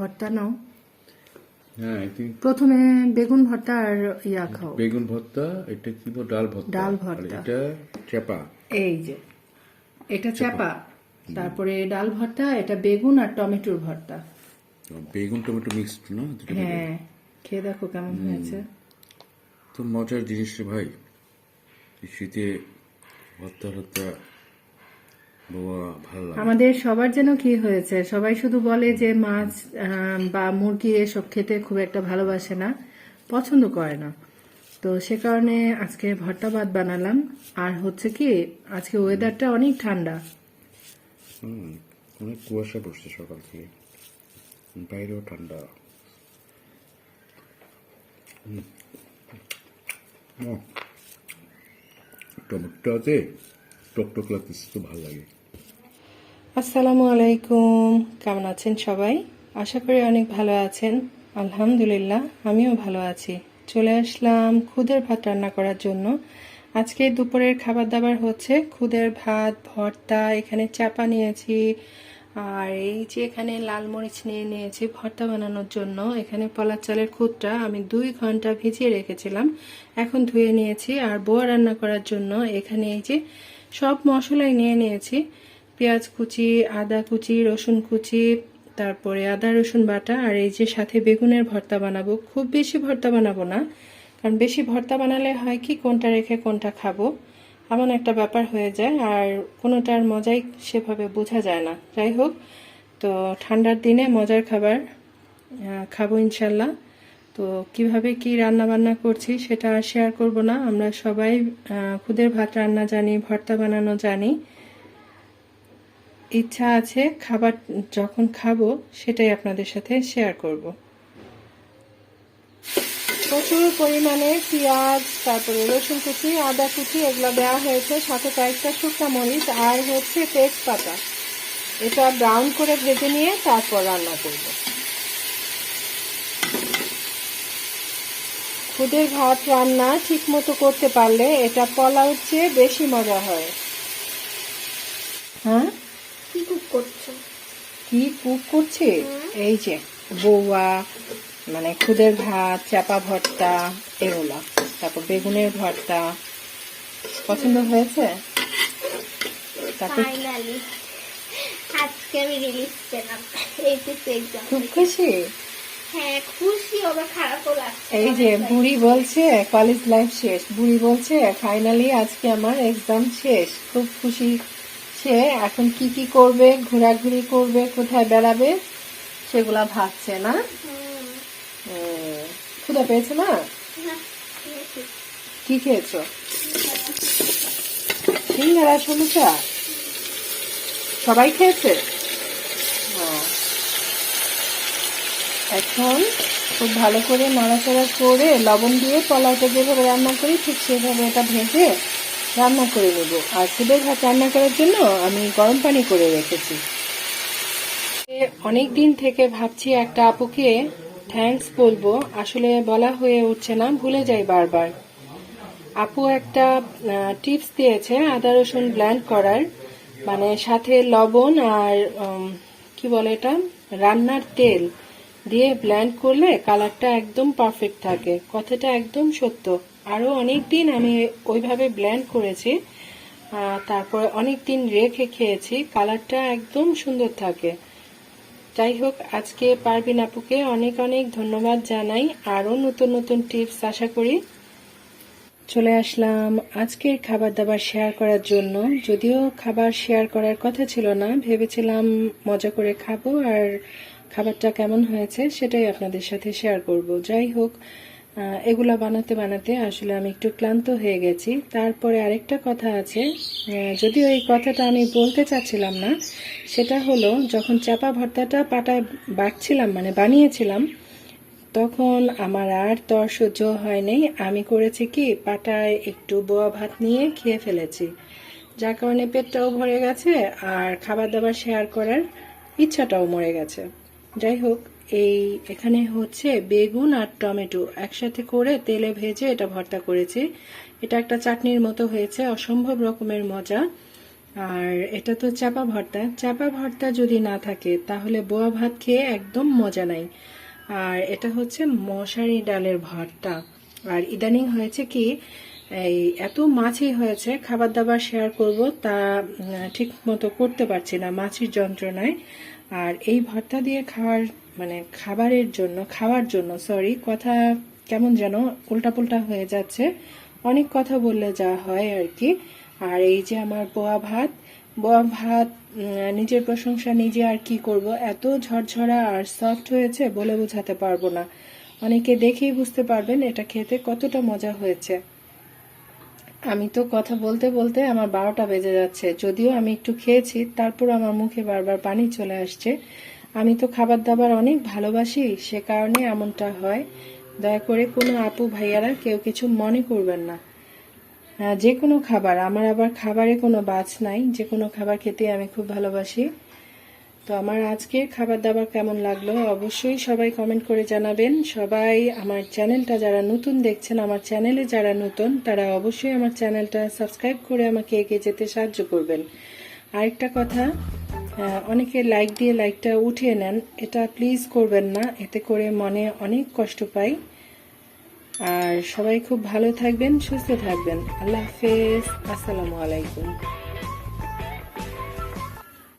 ভর্তা নাও। হ্যাঁ, I think প্রথমে বেগুন ভর্তা আর খাও। বেগুন ভর্তা, এটা কি বল, ডাল ভর্তা। ডাল আর ভর্তা। এটা চাপা। এই যে এটা চাপা, তারপরে ডাল ভর্তা, এটা বেগুন আর টমেটোর ভর্তা। বেগুন টমেটো মিক্সড না দুটো মিলে। হ্যাঁ, খেয়ে দেখো কেমন হয়েছে। তো মজার জিনিস রে ভাই, এই শীতে ভর্তা ভর্তা বাবা ভালো লাগে। আমাদের সবার যেন কি হয়েছে, সবাই শুধু বলে যে মাছ বা মুরগি এসব খেতে খুব একটা ভালোবাসে না, পছন্দ করে না। তো সে কারণে আজকে ভর্তা ভাত বানালাম। আর হচ্ছে কি, আজকে ওয়েদারটা অনেক ঠান্ডা। অনেক কুয়াশা পড়ছে সকাল থেকে, বাইরেও ঠান্ডা। টমেটোতে টকটক লাগতেছে, তো ভালো লাগে। আসসালামু আলাইকুম, কেমন আছেন সবাই? আশা করি অনেক ভালো আছেন। আলহামদুলিল্লাহ, আমিও ভালো আছি। চলে আসলাম খুদের ভাত রান্না করার জন্য। আজকে দুপুরের খাবার দাবার হচ্ছে খুদের ভাত, ভর্তা, এখানে চাপা নিয়েছি, আর এই যে এখানে লাল মরিচ নিয়ে নিয়েছি ভর্তা বানানোর জন্য। এখানে পলার চালের খুদটা আমি 2 ঘন্টা ভিজিয়ে রেখেছিলাম, এখন ধুয়ে নিয়েছি। আর বোয়া রান্না করার জন্য এখানে এই যে সব মশলাই নিয়ে নিয়েছি, পেঁয়াজ কুচি, আদা কুচি, রসুন কুচি, তারপরে আদা রসুন বাটা, আর এই যে সাথে বেগুনের ভর্তা বানাবো। খুব বেশি ভর্তা বানাবো না, কারণ বেশি ভর্তা বানালে হয় কি কোনটা রেখে কোনটা খাবো এমন একটা ব্যাপার হয়ে যায়, আর কোনোটার মজাই সেভাবে বোঝা যায় না। যাই হোক, তো ঠান্ডার দিনে মজার খাবার খাবো ইনশাল্লাহ। তো কিভাবে কি রান্না বান্না করছি সেটা আর শেয়ার করব না। আমরা সবাই খুদের ভাত রান্না জানি, ভর্তা বানানো জানি। ইচ্ছা আছে খাবার যখন খাবো সেটাই আপনাদের সাথে শেয়ার করব। প্রচুর পরিমাণে পেঁয়াজ, তারপরে রসুন কুচি, আদা কুচি এগুলো দেওয়া হয়েছে, সাথে কয়েকটা শুকনা মরিচ আর হচ্ছে তেজপাতা। এটা ব্রাউন করে ভেজে নিয়ে তারপর রান্না করব। খুদের ভাত রান্না ঠিক মতো করতে পারলে এটা পোলাওর চেয়ে বেশি মজা হয়। হ্যাঁ, কি কুক করছো? কি কুক করছি? এই যে বৌয়া, মানে খুদের ভাত, চাপা ভর্তা এগুলা, তারপর বেগুনের ভর্তা। পছন্দ হয়েছে? তারপর ফাইনালি আজকে আমি রিলিজ পেলাম, এইচএসসি এক্সাম। খুব খুশি। হ্যাঁ, খুশি, আবার খারাপও লাগছে। এই যে বুড়ি বলছে কলেজ লাইফ শেষ, বুড়ি বলছে ফাইনালি আজকে আমার এক্সাম শেষ। খুব খুশি সে। এখন কি কি করবে, ঘোরাঘুরি করবে, কোথায় বেড়াবে সেগুলা ভাবছে না। ক্ষুধা পেয়েছে না? কি খেয়েছো? সিঙ্গারা, সমুচা সবাই খেয়েছে। এখন খুব ভালো করে নাড়াচাড়া করে লবণ দিয়ে পোলাওটা যেভাবে রান্না করি ঠিক সেভাবে এটা ভেজে রান্না করে নেব। আর খুদের ভাত রান্না করার জন্য আমি গরম পানি করে রেখেছি। অনেক দিন থেকে ভাবছি একটা আপুকে থ্যাঙ্কস বলবো, আসলে বলা হয়ে উঠছে না, ভুলে যাই বারবার। আপু একটা টিপস দিয়েছে আদা রসুন ব্লেন্ড করার, মানে সাথে লবণ আর কি বলে এটা, রান্নার তেল দিয়ে ব্লেন্ড করলে কালারটা একদম পারফেক্ট থাকে। কথাটা একদম সত্য। আরো অনেক দিন আমি ওইভাবে ব্লেন্ড করেছি, তারপর অনেক দিন রেখে খেয়েছি, কালারটা একদম সুন্দর থাকে। যাই হোক, আজকে পারভিন আপুকে অনেক অনেক ধন্যবাদ জানাই। আরো নতুন নতুন টিপস আশা করি। চলে আসলাম আজকের খাবার দাবার শেয়ার করার জন্য। যদিও খাবার শেয়ার করার কথা ছিল না, ভেবেছিলাম মজা করে খাবো আর খাবারটা কেমন হয়েছে সেটাই আপনাদের সাথে শেয়ার করব। যাই হোক, এগুলা বানাতে বানাতে আসলে আমি একটু ক্লান্ত হয়ে গেছি। তারপরে আরেকটা কথা আছে, যদিও এই কথাটা আমি বলতে চাচ্ছিলাম না, সেটা হলো যখন চাপা ভর্তাটা পাটায় বাটছিলাম, মানে বানিয়েছিলাম, তখন আমার আর তর সহ্য হয়নি। আমি করেছি কি, পাটায় একটু বোয়া ভাত নিয়ে খেয়ে ফেলেছি, যার কারণে পেটটাও ভরে গেছে আর খাবার দাবার শেয়ার করার ইচ্ছাটাও মরে গেছে। যাই হোক, এখানে হচ্ছে বেগুন আর টমেটো একসাথে করে তেলে ভেজে এটা ভর্তা করেছি। এটা একটা চাটনির মতো হয়েছে, অসম্ভব রকমের মজা। আর এটা তো চাপা ভর্তা। চাপা ভর্তা যদি না থাকে তাহলে বোয়া ভাত খেয়ে একদম মজা নাই। আর এটা হচ্ছে মশারি ডালের ভর্তা। আর ইদানিং হয়েছে কি, এই এত মাছই হয়েছে, খাবার দাবার শেয়ার করব তা ঠিক মতো করতে পারছি না মাছের যন্ত্রণায়। আর এই ভর্তা দিয়ে খাওয়ার জন্য সরি, কথা কেমন যেন উল্টাপুল্টা হয়ে যাচ্ছে, অনেক কথা বললে যা হয় আর কি। আর এই যে আমার বোয়া ভাত নিজের প্রশংসা নিজে আর কি করব, এত ঝরঝরা আর সফট হয়েছে বলে বোঝাতে পারবো না। অনেকে দেখেই বুঝতে পারবেন এটা খেতে কতটা মজা হয়েছে। আমি তো কথা বলতে বলতে আমার 12টা বেজে যাচ্ছে, যদিও আমি একটু খেয়েছি, তারপর আমার মুখে বারবার পানি চলে আসছে। আমি তো খাবার দাবার অনেক ভালোবাসি, সে কারণে এমনটা হয়। দয়া করে কোনো আপু ভাইয়ারা কেউ কিছু মনে করবেন না। যে কোনো খাবার, আমার আবার খাবারে কোনো বাছ নাই, যে কোনো খাবার খেতে আমি খুব ভালোবাসি। তো আমার আজকের খাবার দাবার কেমন লাগলো অবশ্যই সবাই কমেন্ট করে জানাবেন। সবাই আমার চ্যানেলটা যারা নতুন দেখছেন, আমার চ্যানেলে যারা নতুন তারা অবশ্যই আমার চ্যানেলটা সাবস্ক্রাইব করে আমাকে এগিয়ে যেতে সাহায্য করবেন। আরেকটা কথা, অনেকে লাইক দিয়ে লাইকটা উঠিয়ে নেন, এটা প্লিজ করবেন না, এতে করে মনে অনেক কষ্ট পাই। আর সবাই খুব ভালো থাকবেন, সুস্থ থাকবেন। আল্লাহ হাফেজ, আসসালামু আলাইকুম।